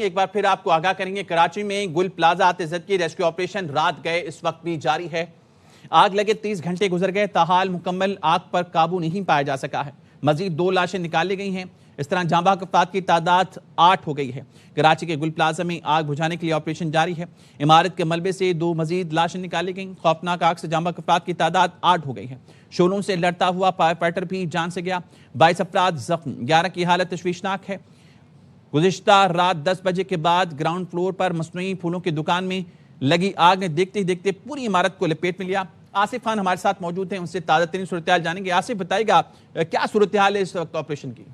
एक बार फिर आपको आगाह करेंगे। कराची में गुल प्लाजा आतिज़त की रेस्क्यू ऑपरेशन रात गए इस वक्त भी जारी है। आग लगे 30 घंटे गुजर गए, ताहाल मुकम्मल आग पर काबू नहीं पाया जा सका है। मजीद 2 लाशें निकाली गई हैं। इस तरह जांबाग अफराद की तादाद 8 हो गई है। कराची के गुल प्लाजा में आग बुझाने के लिए ऑपरेशन जारी है। इमारत के मलबे से 2 मजीद लाशें निकाली गई। खौफनाक आग से जांबाग अफराद की तादाद 8 हो गई है। शोलों से लड़ता हुआ फायर फाइटर भी जान से गया। 22 अफराद जख्म, 11 की हालत तशवीशनाक है। गुज़िश्ता रात 10 बजे के बाद ग्राउंड फ्लोर पर मसनूई फूलों की दुकान में लगी आग ने देखते ही देखते पूरी इमारत को लपेट में लिया। आसिफ खान हमारे साथ मौजूद हैं, उनसे ताज़ा तरीन सूरत हाल जानेंगे। आसिफ, बताइएगा क्या सूरत हाल है इस वक्त ऑपरेशन की?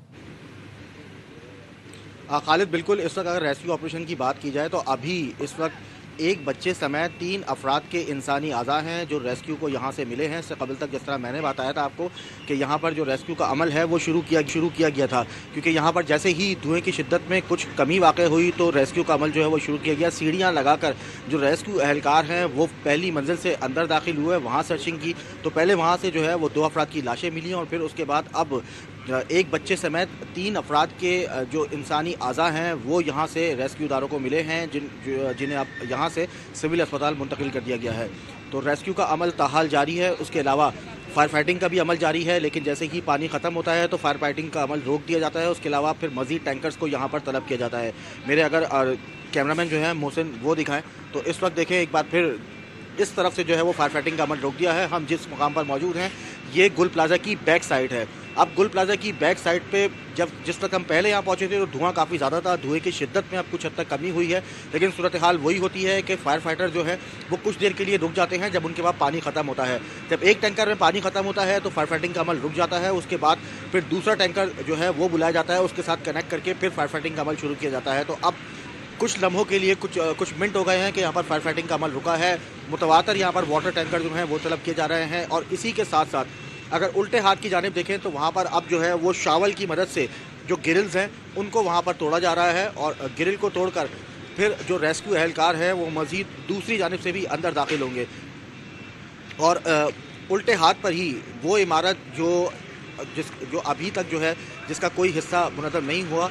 खालिद, बिल्कुल इस वक्त अगर रेस्क्यू ऑपरेशन की बात की जाए तो अभी इस वक्त एक बच्चे समेत 3 अफराद के इंसानी आज़ा हैं जो रेस्क्यू को यहाँ से मिले हैं। इससे कबल तक जिस तरह मैंने बताया था आपको कि यहाँ पर जो रेस्क्यू का अमल है वो शुरू किया गया था, क्योंकि यहाँ पर जैसे ही धुएं की शिद्दत में कुछ कमी वाक़ हुई तो रेस्क्यू का अमल जो है वो शुरू किया गया। सीढ़ियाँ लगाकर जो रेस्क्यू एहलकार हैं वो पहली मंजिल से अंदर दाखिल हुए, वहाँ सर्चिंग की तो पहले वहाँ से जो है वो 2 अफराद की लाशें मिली और फिर उसके बाद अब एक बच्चे समेत 3 अफराद के जो इंसानी आज़ा हैं वो यहाँ से रेस्क्यूदारों को मिले हैं, जिन्हें अब यहाँ से सिविल अस्पताल मुंतकिल कर दिया गया है। तो रेस्क्यू का अमल ताहाल जारी है। उसके अलावा फायर फाइटिंग का भी अमल जारी है, लेकिन जैसे ही पानी ख़त्म होता है तो फायर फाइटिंग का अमल रोक दिया जाता है। उसके अलावा फिर मज़ीद टैंकर्स को यहाँ पर तलब किया जाता है। मेरे अगर कैमरामैन जो है मोहसिन वो दिखाएं तो इस वक्त देखें एक बार फिर इस तरफ से जो है वो फायर फाइटिंग का अमल रोक दिया है। हम जिस मुकाम पर मौजूद हैं ये गुल प्लाजा की बैक साइड है। अब गुल प्लाजा की बैक साइड पे जिस तक हम पहले यहाँ पहुँचे थे तो धुआं काफ़ी ज़्यादा था। धुएं की शिद्दत में अब कुछ हद तक कमी हुई है, लेकिन सूरत हाल वही होती है कि फायर फाइटर जो है वो कुछ देर के लिए रुक जाते हैं जब उनके पास पानी ख़त्म होता है। जब एक टैंकर में पानी ख़त्म होता है तो फायर फाइटिंग का अमल रुक जाता है। उसके बाद फिर दूसरा टैंकर जो है वो बुलाया जाता है, उसके साथ कनेक्ट करके फिर फायर फाइटिंग का अमल शुरू किया जाता है। तो अब कुछ लम्हों के लिए कुछ मिनट हो गए हैं कि यहाँ पर फायर फाइटिंग का अमल रुका है। मुतवातर यहाँ पर वाटर टैंकर जो हैं वो तलब किए जा रहे हैं और इसी के साथ साथ अगर उल्टे हाथ की जानिब देखें तो वहाँ पर अब जो है वो शावल की मदद से जो गिरिल्स हैं उनको वहाँ पर तोड़ा जा रहा है और गिरिल को तोड़कर फिर जो रेस्क्यू एहलकार हैं वो मज़ीद दूसरी जानिब से भी अंदर दाखिल होंगे और उल्टे हाथ पर ही वो इमारत जो अभी तक जो है जिसका कोई हिस्सा मुनज़्ज़म नहीं हुआ,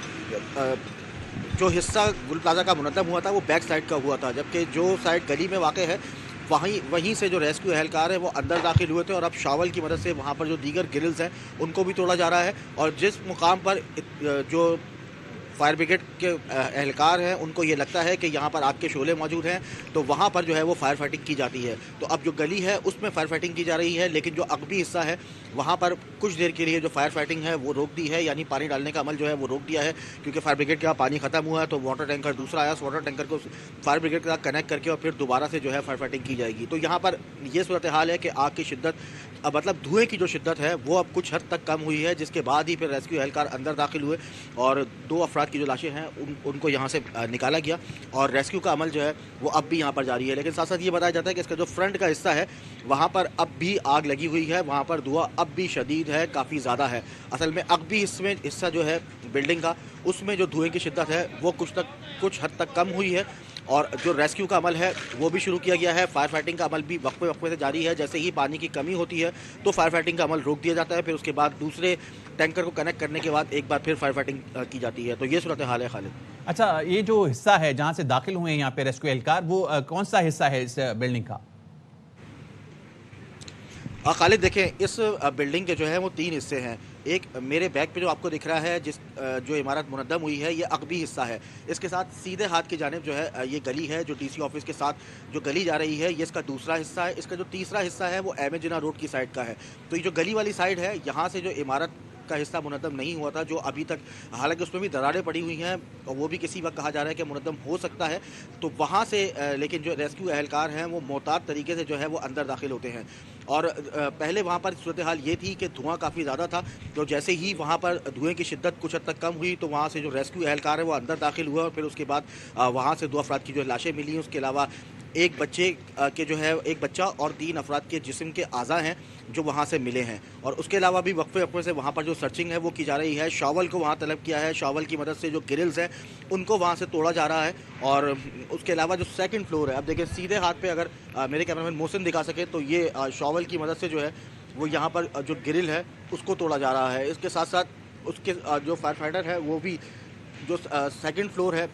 जो हिस्सा गुल प्लाजा का मुनद्दम हुआ था वो बैक साइड का हुआ था, जबकि जो साइड गली में वाक़ है वहीं से जो रेस्क्यू एहलकार है वो अंदर दाखिल हुए थे और अब शावल की मदद से वहाँ पर जो दीगर गिरिल्स हैं उनको भी तोड़ा जा रहा है। और जिस मुकाम पर जो फायर ब्रिगेड के एहलकार हैं उनको ये लगता है कि यहाँ पर आग के शोले मौजूद हैं तो वहाँ पर जो है वो फायर फाइटिंग की जाती है। तो अब जो गली है उसमें फायर फाइटिंग की जा रही है, लेकिन जो अगबी हिस्सा है वहाँ पर कुछ देर के लिए जो फायर फाइटिंग है वो रोक दी है, यानी पानी डालने का अमल जो है वो रोक दिया है, क्योंकि फायर ब्रिगेड का पानी ख़त्म हुआ है। तो वाटर टैंकर दूसरा आया, वाटर टैंकर को फायर ब्रिगेड के साथ कनेक्ट करके और फिर दोबारा से जो है फायर फाइटिंग की जाएगी। तो यहाँ पर ये सूरत हाल है कि आग की शिद्दत मतलब धुएँ की जो शिद्दत है वो अब कुछ हद तक कम हुई है, जिसके बाद ही फिर रेस्क्यू एहलकार अंदर दाखिल हुए और 2 अफराद की जो लाशें हैं उनको यहाँ से निकाला गया और रेस्क्यू का अमल जो है वो अब भी यहाँ पर जारी है। लेकिन साथ साथ ये बताया जाता है कि इसका जो फ्रंट का हिस्सा है वहाँ पर अब भी आग लगी हुई है, वहाँ पर धुआं अब भी शदीद है, काफ़ी ज़्यादा है। असल में अगबी हिस्सा जो है बिल्डिंग का उसमें जो धुएँ की शिद्दत है वो कुछ हद तक कम हुई है और जो रेस्क्यू का अमल है वो भी शुरू किया गया है। फायर फाइटिंग का अमल भी वक्फे से जारी है। जैसे ही पानी की कमी होती है तो फायर फाइटिंग का अमल रोक दिया जाता है, फिर उसके बाद दूसरे टैंकर को कनेक्ट करने के बाद एक बार फिर फायर फाइटिंग की जाती है। तो ये सूरत हाल है खालिद। अच्छा, ये जो हिस्सा है जहाँ से दाखिल हुए हैं यहाँ पे रेस्क्यू एहलकार, वो कौन सा हिस्सा है इस बिल्डिंग का? खालिद देखें, इस बिल्डिंग के जो है वो 3 हिस्से हैं। एक मेरे बैक पे जो आपको दिख रहा है जो इमारत मुनद्दम हुई है ये अगबी हिस्सा है। इसके साथ सीधे हाथ की जानिब जो है ये गली है, जो डीसी ऑफिस के साथ जो गली जा रही है ये इसका दूसरा हिस्सा है। इसका जो तीसरा हिस्सा है वो अहमद जिन्ना रोड की साइड का है। तो ये जो गली वाली साइड है यहाँ से जो इमारत का हिस्सा मुनद्दम नहीं हुआ था, जो अभी तक हालांकि उसमें भी दरारें पड़ी हुई हैं और वो भी किसी वक्त कहा जा रहा है कि मुनद्दम हो सकता है, तो वहाँ से लेकिन जो रेस्क्यू एहलकार हैं वो मोहतात तरीके से जो है वो अंदर दाखिल होते हैं। और पहले वहाँ पर सूरत हाल ये थी कि धुआं काफ़ी ज़्यादा था, तो जैसे ही वहाँ पर धुएँ की शिद्दत कुछ हद तक कम हुई तो वहाँ से जो रेस्क्यू एहलकार है वो अंदर दाखिल हुआ और फिर उसके बाद वहाँ से 2 अफराद की जो लाशें मिली। उसके अलावा एक बच्चा और 3 अफराद के जिस्म के आज़ा हैं जो वहाँ से मिले हैं। और उसके अलावा भी वक्फे से वहाँ पर जो सर्चिंग है वो की जा रही है। शावल को वहाँ तलब किया है, शावल की मदद से जो गिरिल्स हैं उनको वहाँ से तोड़ा जा रहा है। और उसके अलावा जो सेकंड फ्लोर है, अब देखिए सीधे हाथ पे अगर मेरे कैमरामैन मोहसिन दिखा सके तो ये शावल की मदद से जो है वो यहाँ पर जो गिरिल है उसको तोड़ा जा रहा है। इसके साथ साथ उसके जो फायर फाइटर है वो भी जो सेकंड फ्लोर है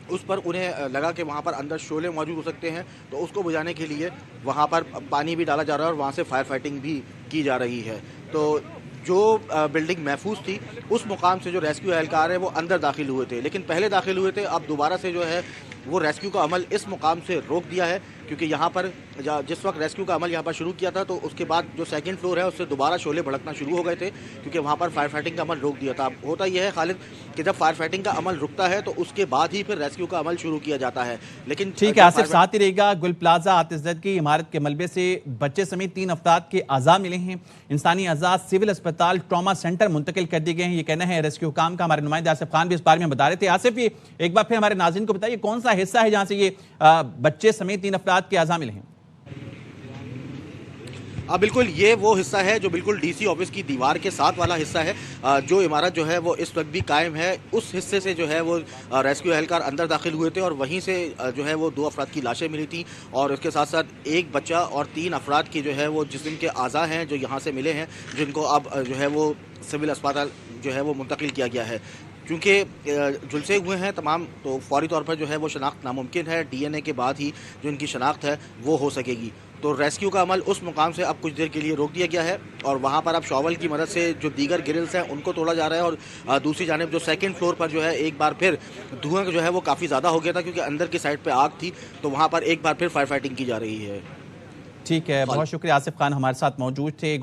उस पर उन्हें लगा कि वहाँ पर अंदर शोले मौजूद हो सकते हैं, तो उसको बुझाने के लिए वहाँ पर पानी भी डाला जा रहा है और वहाँ से फायर फाइटिंग भी की जा रही है। तो जो बिल्डिंग महफूज थी, उस मुकाम से जो रेस्क्यू एहलकार है वो अंदर दाखिल हुए थे, लेकिन पहले दाखिल हुए थे, अब दोबारा से जो है वो रेस्क्यू का अमल इस मुकाम से रोक दिया है, क्योंकि यहाँ पर जिस वक्त रेस्क्यू का अमल यहाँ पर शुरू किया था, तो उसके बाद जो सेकंड फ्लोर है उससे दोबारा शोले भड़कना शुरू हो गए थे, क्योंकि वहाँ पर फायर फाइटिंग का अमल रोक दिया था। होता यह है खालिद कि जब फायर फाइटिंग का अमल रुकता है तो उसके बाद ही फिर रेस्क्यू का अमल शुरू किया जाता है। लेकिन ठीक है आसिफ, साथ ही रहेगा। गुल प्लाजा आतिशज़द की इमारत के मलबे से बच्चे समेत 3 अफराद के अज़ा मिले हैं। इंसानी अज़ा सिविल अस्पताल ट्रॉमा सेंटर मुंतकिल कर दिए गए हैं, ये कहना है रेस्क्यू काम का। हमारे नुमाइंदे आसिफ खान भी इस बारे में बता रहे थे। आसिफ, ये एक बार फिर हमारे नाज़रीन को बताइए, कौन सा हिस्सा है जहां से ये बच्चे समेत 3 अफराद के अज़ा मिले हैं? बिल्कुल, ये वो हिस्सा है जो बिल्कुल डीसी ऑफिस की दीवार के साथ वाला हिस्सा है। जो इमारत जो है वो इस वक्त भी कायम है, उस हिस्से से जो है वो रेस्क्यू एहलकार अंदर दाखिल हुए थे और वहीं से जो है वो 2 अफराद की लाशें मिली थी और उसके साथ साथ एक बच्चा और 3 अफराद की जो है वो जिस्म के आज़ा हैं जो यहाँ से मिले हैं, जिनको अब जो है वो सिविल अस्पताल जो है वो मुंतकिल किया गया है। क्योंकि झुलसे हुए हैं तमाम, तो फौरी तौर पर जो है वो शनाख्त नामुमकिन है। डीएनए के बाद ही जो इनकी शनाख्त है वो हो सकेगी। तो रेस्क्यू का अमल उस मुकाम से अब कुछ देर के लिए रोक दिया गया है और वहाँ पर अब शॉवल की मदद से जो दीगर ग्रिल्स हैं उनको तोड़ा जा रहा है। और दूसरी जानिब जो सेकंड फ्लोर पर जो है एक बार फिर धुआं जो है वो काफ़ी ज़्यादा हो गया था, क्योंकि अंदर की साइड पर आग थी, तो वहाँ पर एक बार फिर फायर फाइटिंग की जा रही है। ठीक है, बहुत शुक्रिया। आसिफ खान हमारे साथ मौजूद थे।